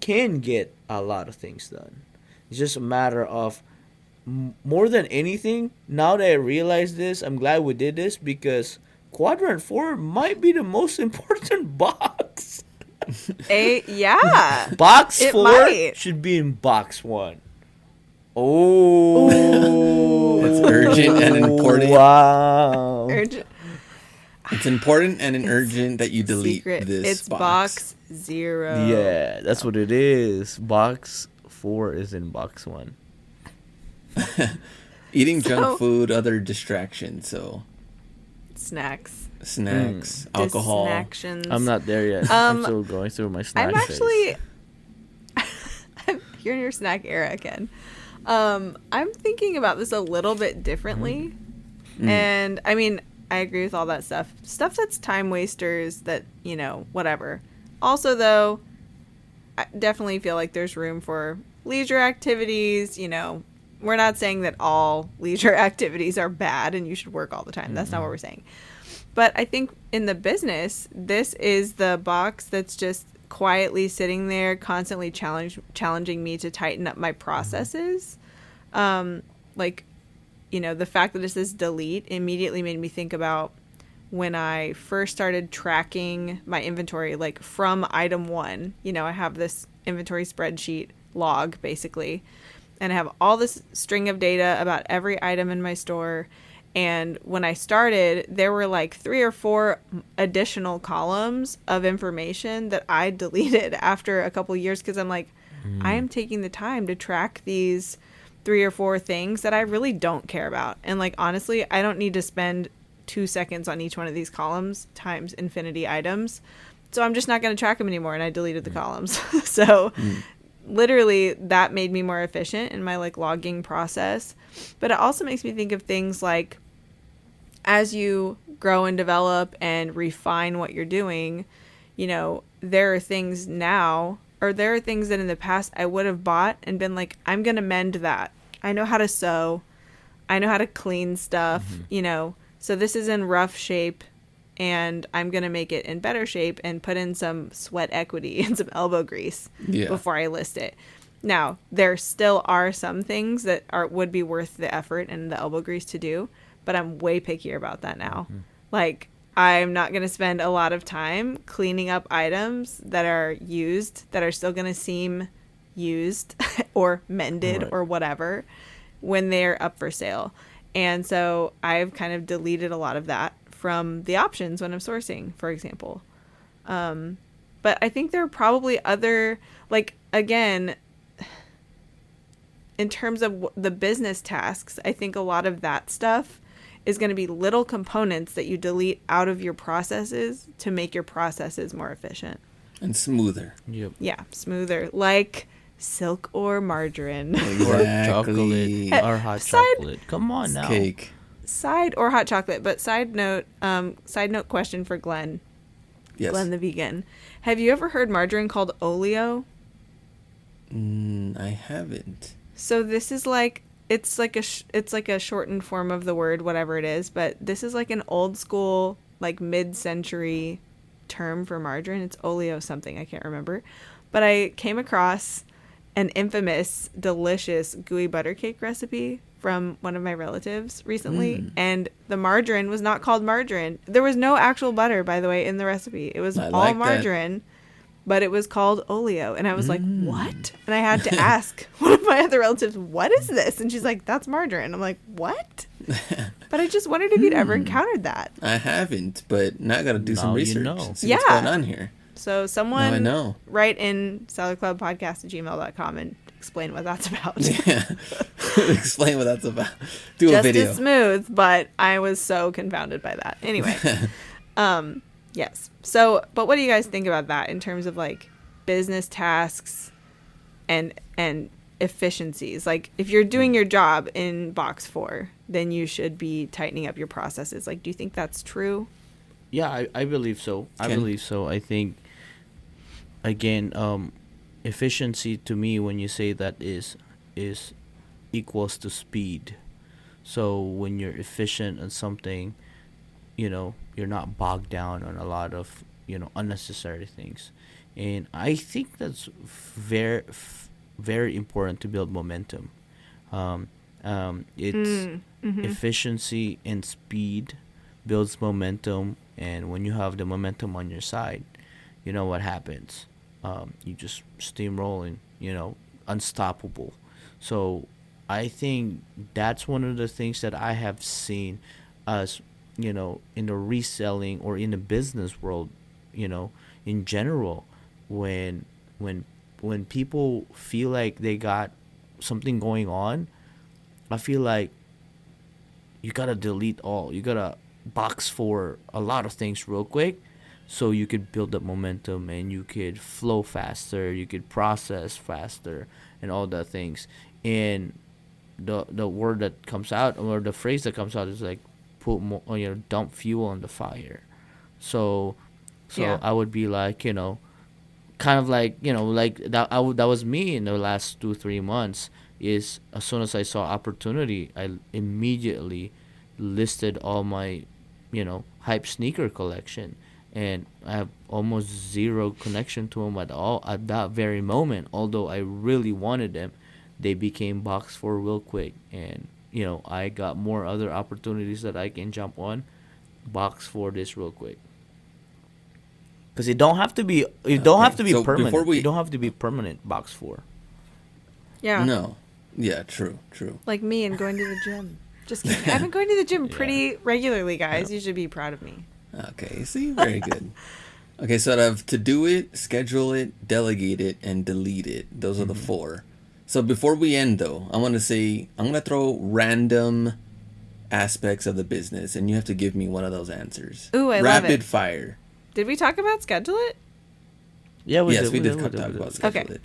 can get a lot of things done. It's just a matter of, more than anything, now that I realize this, I'm glad we did this, because Quadrant 4 might be the most important box. Yeah. Box It 4 might. should be in box 1. Oh. It's urgent and important. Wow. Urgent. It's important and urgent that you delete Secret. this It's box. box 0. Yeah, that's what it is. Box 4 is in box 1. Eating So- junk food, other distractions, so Snacks. snacks, alcohol. Distractions. I'm not there yet. I'm Um, still going through my snack I'm phase. actually. You're in your snack era again. I'm thinking about this a little bit differently, and I mean, I agree with all that stuff. Stuff that's time wasters. That, you know, whatever. Also, though, I definitely feel like there's room for leisure activities. You know, we're not saying that all leisure activities are bad and you should work all the time. That's not what we're saying. But I think in the business, this is the box that's just quietly sitting there, constantly challenging me to tighten up my processes. Like, you know, the fact that it says delete immediately made me think about when I first started tracking my inventory, like from item 1. You know, I have this inventory spreadsheet log, basically, and I have all this string of data about every item in my store. And when I started, there were like 3 or 4 additional columns of information that I deleted after a couple years, because I'm like, I am taking the time to track these 3 or 4 things that I really don't care about. And like, honestly, I don't need to spend 2 seconds on each one of these columns times infinity items. So I'm just not going to track them anymore. And I deleted the columns. So literally that made me more efficient in my like logging process. But it also makes me think of things like, as you grow and develop and refine what you're doing, you know, there are things now, or there are things that in the past I would have bought and been like, I'm going to mend that. I know how to sew. I know how to clean stuff, you know, so this is in rough shape and I'm going to make it in better shape and put in some sweat equity and some elbow grease before I list it. Now, there still are some things that would be worth the effort and the elbow grease to do, but I'm way pickier about that now. Like, I'm not going to spend a lot of time cleaning up items that are used, that are still going to seem used or mended or whatever when they're up for sale. And so I've kind of deleted a lot of that from the options when I'm sourcing, for example. But I think there are probably other, like, again, in terms of the business tasks, I think a lot of that stuff is going to be little components that you delete out of your processes to make your processes more efficient. And smoother. Yep. Yeah, smoother. Like silk or margarine. Or chocolate or hot chocolate. Come on now. Cake. Side or hot chocolate. But side note question for Glenn. Yes. Glenn the vegan. Have you ever heard margarine called oleo? I haven't. So this is like, it's like a shortened form of the word, whatever it is, but this is like an old school, like mid-century term for margarine. It's oleo something, I can't remember. But I came across an infamous, delicious gooey butter cake recipe from one of my relatives recently, and the margarine was not called margarine. There was no actual butter, by the way, in the recipe. It was all margarine. But it was called oleo. And I was like, what? And I had to ask one of my other relatives, what is this? And she's like, that's margarine. I'm like, what? But I just wondered if you'd ever encountered that. I haven't, but now I got to do some research. You know. See what's going on here. So someone now I know. write in saladclubpodcast@gmail.com and explain what that's about. Yeah. Explain what that's about. Do a video. Just as smooth, but I was so confounded by that. Anyway. Yes. So, but what do you guys think about that in terms of like business tasks and efficiencies? Like, if you're doing your job in box 4, then you should be tightening up your processes. Like, do you think that's true? Yeah, I believe so. I believe so. I think, again, efficiency to me, when you say that, is equals to speed. So when you're efficient at something, you know, you're not bogged down on a lot of, you know, unnecessary things. And I think that's very, very important to build momentum. It's efficiency and speed builds momentum. And when you have the momentum on your side, you know what happens. You just steamrolling, you know, unstoppable. So I think that's one of the things that I have seen as, you know, in the reselling or in the business world, you know, in general, when people feel like they got something going on, I feel like you gotta delete all. You gotta box for a lot of things real quick, so you could build up momentum and you could flow faster, you could process faster, and all the things. And the word that comes out, or the phrase that comes out, is like, put more, you know, dump fuel on the fire. So yeah. I would be like, you know, kind of like, you know, like that. That was me in the last 2-3 months. Is as soon as I saw opportunity, I immediately listed all my, you know, hype sneaker collection, and I have almost zero connection to them at all at that very moment. Although I really wanted them, they became box 4 real quick, and you know, I got more other opportunities that I can jump on. Box 4 this real quick. Because it don't have to be. It don't have to be permanent. You don't have to be permanent. Box 4. Yeah. No. Yeah. True. Like me and going to the gym. Just kidding. I've been going to the gym pretty regularly, guys. You should be proud of me. Okay. See, very good. Okay, so I have to do it, schedule it, delegate it, and delete it. Those are the 4. So before we end, though, I want to say I'm going to throw random aspects of the business, and you have to give me one of those answers. Ooh, I love Rapid it. fire. Did we talk about schedule it? Yeah, We did talk about schedule Okay. it.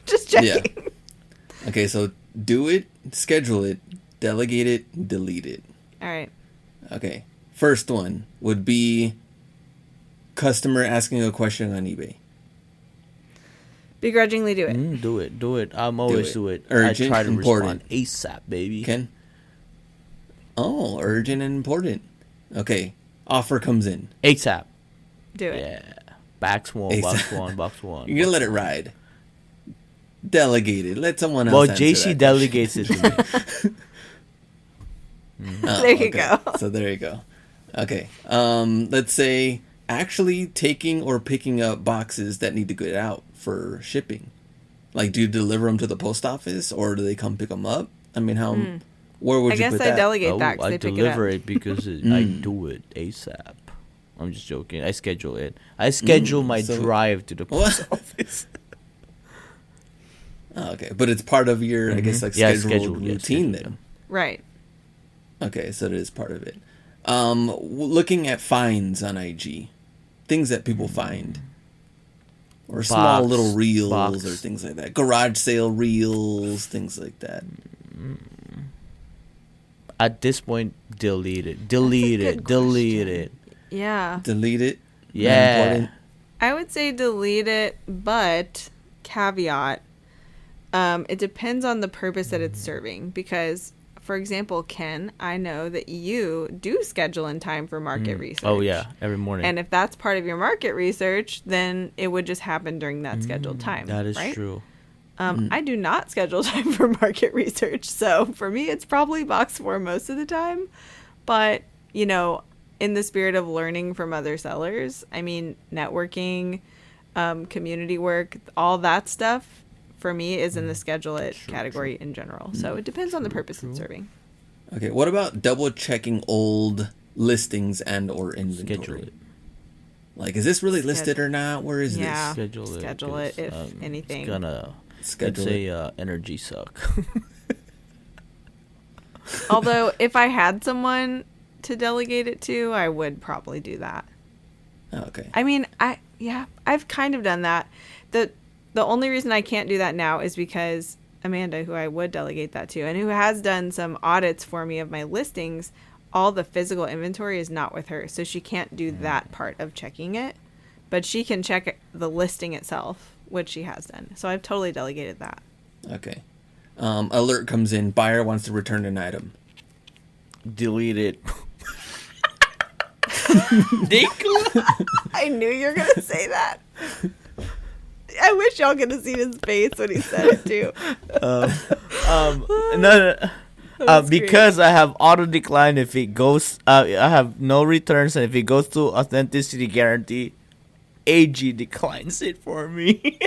Just checking. Yeah. Okay, so do it, schedule it, delegate it, delete it. All right. Okay. First one would be customer asking a question on eBay. Begrudgingly do it. Do it. I'm always it. do it. Urgent, I try to important. respond ASAP, baby. Ken? Oh, urgent and important. Okay. Offer comes in. ASAP. Do it. Yeah. Box one. Box one. You're going to let it ride. Delegate it. Let someone else Well, answer JC that delegates it to me. Oh, There you go. So there you go. Okay. Let's say actually taking or picking up boxes that need to get out for shipping. Like, do you deliver them to the post office or do they come pick them up? I mean, how? Where would I you guess put I that? delegate that Oh, because I they pick deliver it up. it because I do it ASAP. I'm just joking. I schedule it. I schedule my so- drive to the post What? office. Oh, okay, but it's part of your, I guess, like scheduled routine then. Right. Okay, so it is part of it. Looking at finds on IG, things that people find, or small little reels or things like that. Garage sale reels, things like that. At this point, delete it. Delete That's a it. good Delete question. it. Yeah. Delete it. Yeah. Important. I would say delete it, but caveat, it depends on the purpose that it's serving. Because, for example, Ken, I know that you do schedule in time for market research. Oh, yeah. Every morning. And if that's part of your market research, then it would just happen during that scheduled time. That is right? true. I do not schedule time for market research. So for me, it's probably box 4 most of the time. But, you know, in the spirit of learning from other sellers, I mean, networking, community work, all that stuff for me is in the schedule it category in general. So it depends on the purpose it's serving. Okay, what about double checking old listings and or inventory? Schedule it. Like, is this really listed or not? Where is Yeah. this? Schedule it, 'cause, if anything. It's gonna Schedule energy suck. Although if I had someone to delegate it to, I would probably do that. Oh, okay. I mean, I've kind of done that. The only reason I can't do that now is because Amanda, who I would delegate that to, and who has done some audits for me of my listings, all the physical inventory is not with her, so she can't do that part of checking it, but she can check the listing itself, which she has done. So I've totally delegated that. Okay. Alert comes in. Buyer wants to return an item. Delete it. I knew you were going to say that. I wish y'all could have seen his face when he said it too. No. That's Because I have auto decline if it goes. I have no returns, and if it goes to authenticity guarantee, AG declines it for me.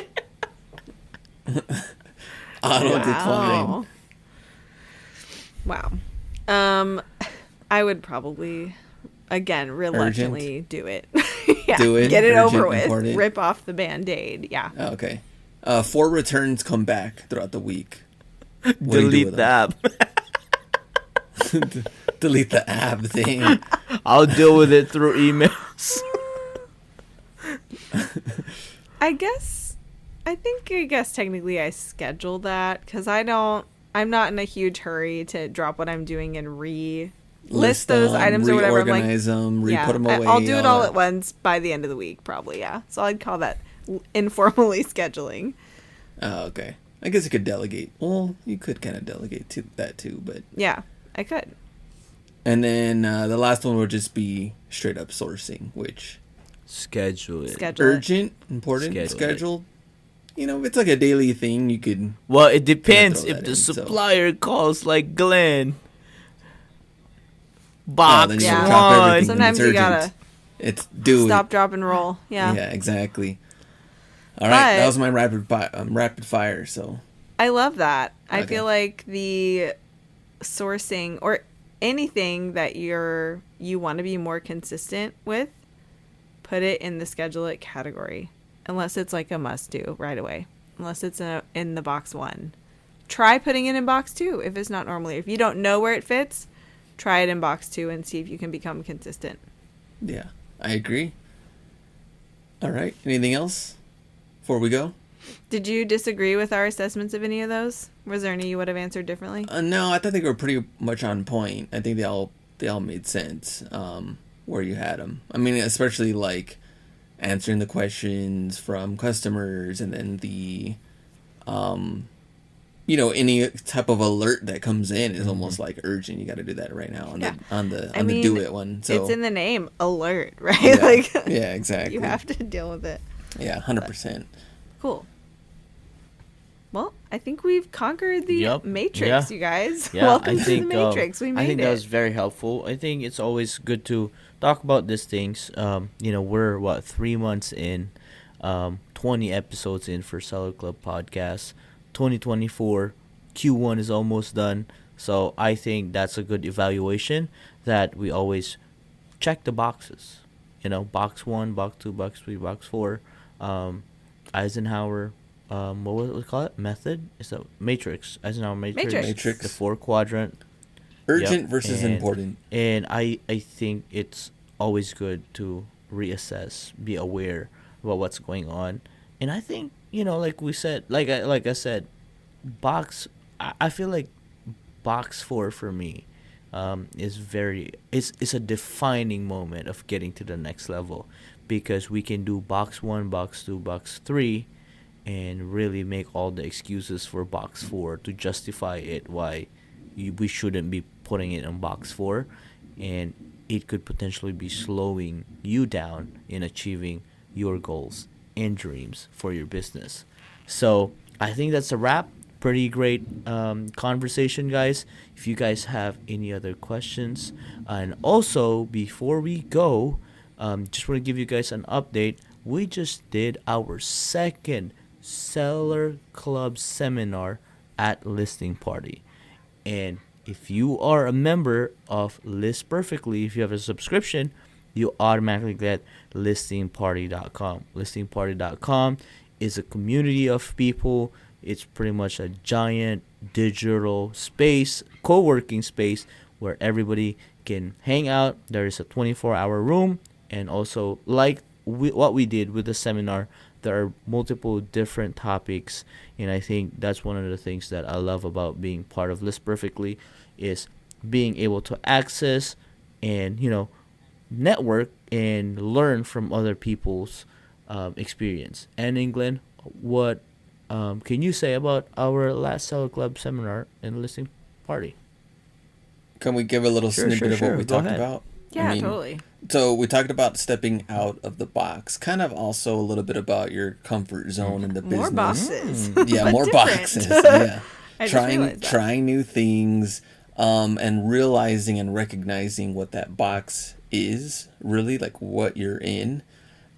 Auto decline. Wow. I would probably, again, reluctantly do it. Yeah, Do it. get it Urgent, over with. important. Rip off the Band-Aid. Yeah. Oh, okay. 4 returns come back throughout the week. What do you do Delete with the app. them? Delete the app thing. I'll deal with it through emails. I guess technically I schedule that because I'm not in a huge hurry to drop what I'm doing and list those items or whatever. I'm like, reorganize them, yeah, put them away. I'll do it all that. at once by the end of the week, probably. Yeah. So I'd call that informally scheduling. Oh, okay. I guess you could delegate. Well, you could kind of delegate to that too, but. Yeah, I could. And then the last one would just be straight up sourcing, which Schedule it. Schedule it. urgent, important, Schedule it. scheduled. You know, if it's like a daily thing, you could. Well, it depends throw if that the in, so. supplier calls like Glenn. then Box you Yeah. drop everything when Sometimes it's you urgent. gotta It's do stop, it. drop, and roll. Yeah. Yeah, exactly. All right, that But- was my rapid fire. So I love that. I Okay. feel like the sourcing or anything that you want to be more consistent with, put it in the schedule it category. Unless it's like a must do right away. Unless it's in the box 1. try putting it in box 2 if it's not normally. If you don't know where it fits, try it in box 2 and see if you can become consistent. Yeah, I agree. All right. Anything else before we go? Did you disagree with our assessments of any of those? Was there any you would have answered differently? No, I thought they were pretty much on point. I think they all made sense where you had them. I mean, especially like answering the questions from customers, and then the any type of alert that comes in is almost like urgent. You got to do that right now on the do it one. So it's in the name, alert, right? Yeah, yeah, exactly. You have to deal with it. Yeah, 100%. Cool. Well, I think we've conquered the Matrix, you guys. Yeah, Welcome to the Matrix. We made it. I think that was very helpful. I think it's always good to talk about these things. We're 3 months in, 20 episodes in for Seller Club Podcast. 2024 Q1 is almost done, so I think that's a good evaluation that we always check the boxes. Box 1, box 2, box 3, box 4. Eisenhower. What was we call it? Method? It's a matrix. Eisenhower Matrix. The 4 quadrant. Urgent versus important. And I think it's always good to reassess, be aware about what's going on. And I think, like we said, like I said, I feel like box 4 for me it's a defining moment of getting to the next level, because we can do box 1, box 2, box 3, and really make all the excuses for box 4 to justify it why we shouldn't be putting it in box 4, and it could potentially be slowing you down in achieving your goals and dreams for your business. So I think that's a wrap. Pretty great conversation, guys. If you guys have any other questions, and also before we go, just want to give you guys an update. We just did our second Seller Club seminar at Listing Party, and if you are a member of List Perfectly, if you have a subscription, you automatically get listingparty.com. Listingparty.com is a community of people. It's pretty much a giant digital space, co-working space, where everybody can hang out. There is a 24-hour room, and also what we did with the seminar, there are multiple different topics, and I think that's one of the things that I love about being part of List Perfectly, is being able to access and network and learn from other people's experience. And England, what can you say about our last Seller Club seminar and Listing Party? Can we give a little snippet of what we talked about? Yeah, totally. So we talked about stepping out of the box, kind of also a little bit about your comfort zone in the business. More boxes. Yeah, more boxes. Yeah. Trying new things, and realizing and recognizing what that box is, really, like what you're in.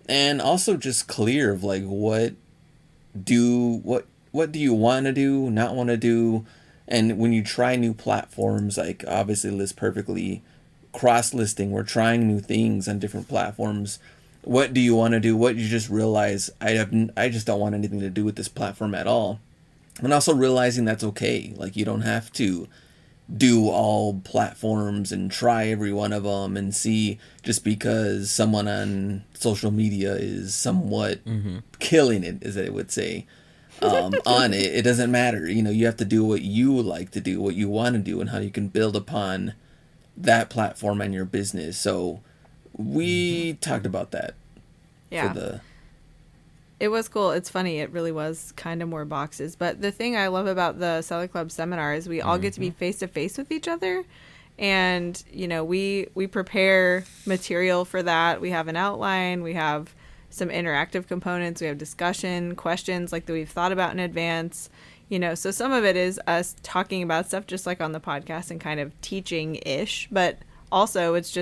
And also just clear of like what do you want to do, not want to do. And when you try new platforms, like obviously List Perfectly, cross-listing, we're trying new things on different platforms. What do you want to do? What you just realize, I just don't want anything to do with this platform at all. And also realizing that's okay. Like, you don't have to do all platforms and try every one of them and see, just because someone on social media is somewhat killing it, as they would say, on it. It doesn't matter. You have to do what you like to do, what you want to do, and how you can build upon that platform and your business. So we talked about that. Yeah. It was cool. It's funny. It really was kind of more boxes. But the thing I love about the Seller Club seminar is we all get to be face to face with each other. And, we prepare material for that. We have an outline. We have some interactive components. We have discussion, questions like that we've thought about in advance. So some of it is us talking about stuff just like on the podcast and kind of teaching-ish. But also it's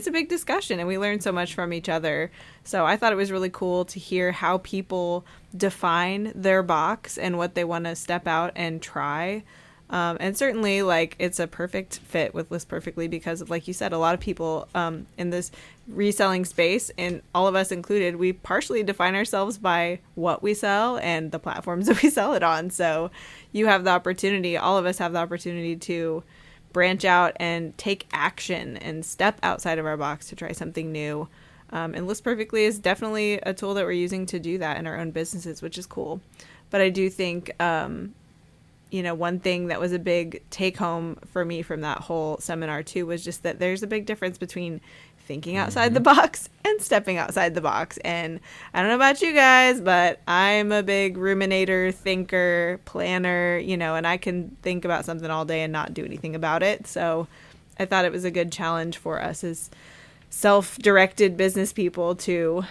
a big discussion, and we learn so much from each other. So I thought it was really cool to hear how people define their box and what they want to step out and try. And certainly, like, it's a perfect fit with List Perfectly because, like you said, a lot of people in this reselling space, and all of us included, we partially define ourselves by what we sell and the platforms that we sell it on. So you have the opportunity, all of us have the opportunity to branch out and take action and step outside of our box to try something new. And List Perfectly is definitely a tool that we're using to do that in our own businesses, which is cool. But I do think... one thing that was a big take home for me from that whole seminar too was just that there's a big difference between thinking outside the box and stepping outside the box. And I don't know about you guys, but I'm a big ruminator, thinker, planner, and I can think about something all day and not do anything about it. So I thought it was a good challenge for us as self-directed business people to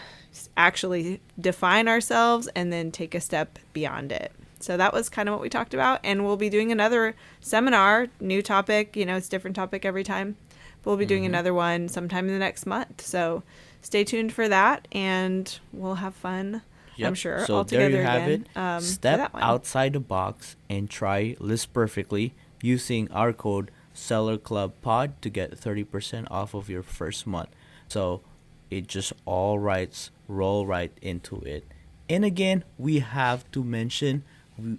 actually define ourselves and then take a step beyond it. So that was kind of what we talked about. And we'll be doing another seminar, new topic. It's a different topic every time. But we'll be doing another one sometime in the next month. So stay tuned for that, and we'll have fun, I'm sure, so all together there you have again. it. Step outside the box and try List Perfectly using our code SellerClubPod to get 30% off of your first month. So it just roll right into it. And again, we have to mention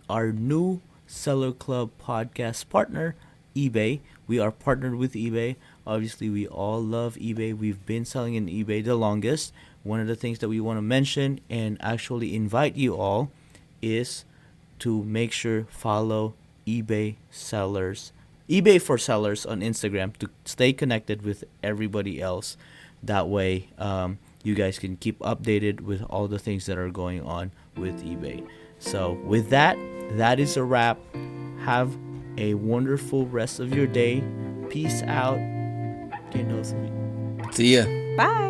our new Seller Club podcast partner, eBay. We are partnered with eBay. Obviously, we all love eBay. We've been selling in eBay the longest. One of the things that we want to mention and actually invite you all is to make sure follow eBay for Sellers on Instagram to stay connected with everybody else. That way, you guys can keep updated with all the things that are going on with eBay. So with that is a wrap. Have a wonderful rest of your day. Peace out. See ya. Bye.